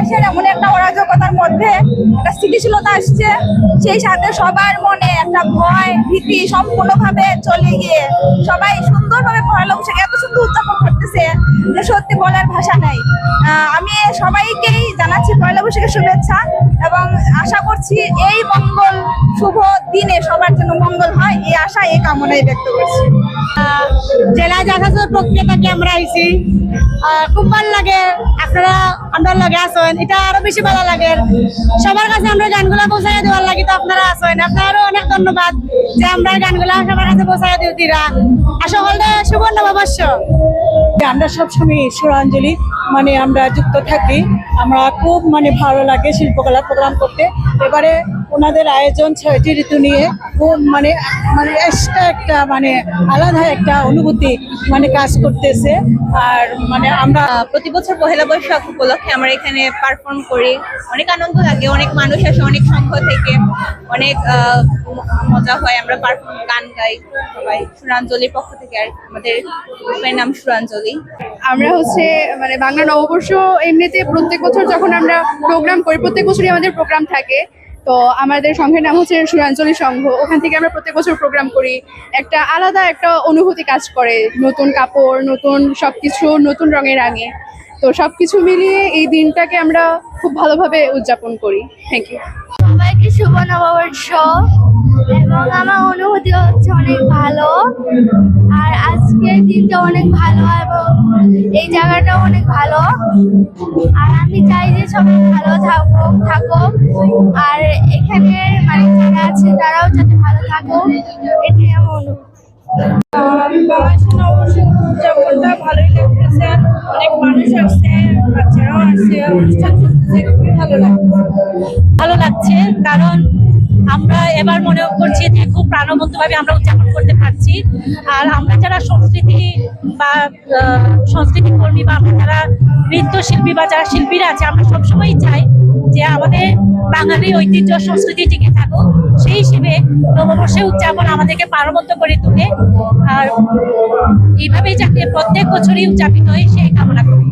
দেশের এমন একটা অরাজকতার মধ্যে একটা স্থিতিশীলতা আসছে, সেই সাথে সবার মনে একটা ভয় ভীতি সম্পূর্ণভাবে চলে গিয়ে সবাই সুন্দরভাবে পহেলা বৈশাখ এত সুন্দর উদযাপন করতেছে যে সত্যি বলার ভাষা নাই। আমি সবাইকেই জানাচ্ছি পয়লা বৈশাখের শুভেচ্ছা এবং আশা করছি এই মঙ্গল শুভ দিনে সবার জন্য মঙ্গল হয় এই আশা এই কামনাই ব্যক্ত করছি। জেলায় জাহাজের প্রক্রিয়া থেকে আমরা আইছি, খুব ভালো লাগে। আপনারা আমরা লগে আসেন, এটা আরো বেশি ভালো লাগে। সবার কাছে আমরা গানগুলা পৌঁছাই দেওয়ার লাগে তো আপনারা আসেন, আপনারও অনেক ধন্যবাদ যে আমরা গানগুলা সবার কাছে পৌঁছাই দিও দিরা। আর সকলকে শুভ নববর্ষ। আমরা সবসময় ঈশ্বরাঞ্জলি আমরা যুক্ত থাকি, আমরা খুব ভালো লাগে শিল্পকলা প্রোগ্রাম করতে। এবারে ওনাদের আয়োজন ৬টি ঋতু নিয়ে খুব এক্সট্রা একটা আলাদা একটা অনুভূতি কাজ করতেছে। আর আমরা প্রতি বছর পহেলা বৈশাখ উপলক্ষে আমরা এখানে পারফর্ম করি, অনেক আনন্দ লাগে, অনেক মানুষ আসে অনেক সংখ্য থেকে, অনেক মজা হয়। আমরা গান গাই সবাই সুরাঞ্জলির পক্ষ থেকে, আর আমাদের গ্রুপের নাম সুরাঞ্জলি। আমরা বাংলা নববর্ষ এমনিতে প্রত্যেক বছর যখন আমরা প্রোগ্রাম করি, প্রত্যেক বছরই আমাদের প্রোগ্রাম থাকে, তো আমাদের সংঘের নাম হচ্ছে সুরাঞ্জলি সংঘ। ওখান থেকে আমরা প্রত্যেক বছর প্রোগ্রাম করি, একটা আলাদা একটা অনুভূতি কাজ করে, নতুন কাপড়, নতুন সবকিছু, নতুন রঙে রাঙে। তো সবকিছু মিলিয়ে এই দিনটাকে আমরা খুব ভালোভাবে উদযাপন করি। থ্যাংক ইউ সবাইকে, শুভ নববর্ষ। এবং আমার অনুভূতি হচ্ছে অনেক ভালো, আর আজকের দিনটা অনেক ভালো এবং এই জায়গাটাও অনেক ভালো। আর আমি চাই যে সবাই ভালো থাকুক, আর এখানে যারা আছে তারাও যাতে ভালো থাকুক, এটাই আমার অনুভূতি। উদযাপনটা ভালোই লাগতেছে, অনেক মানুষ আসছে, বাচ্চারাও আসছে, অনুষ্ঠান চলতেছে, খুবই ভালো লাগছে। কারণ আমরা এবার মনে করছি যে খুব প্রাণবন্তভাবে আমরা উদযাপন করতে পারছি। আর আমরা যারা সংস্কৃতি কর্মী বা আমরা যারা নৃত্যশিল্পী বা যারা শিল্পীরা আছে, আমরা সবসময় চাই যে আমাদের বাঙালি ঐতিহ্য সংস্কৃতি টিকে থাকুক। সেই হিসেবে নববর্ষের উদযাপন আমাদেরকে প্রাণবন্ত করে তোলে, আর এইভাবেই যাতে প্রত্যেক বছরই উদযাপিত হয় সেই কামনা করি।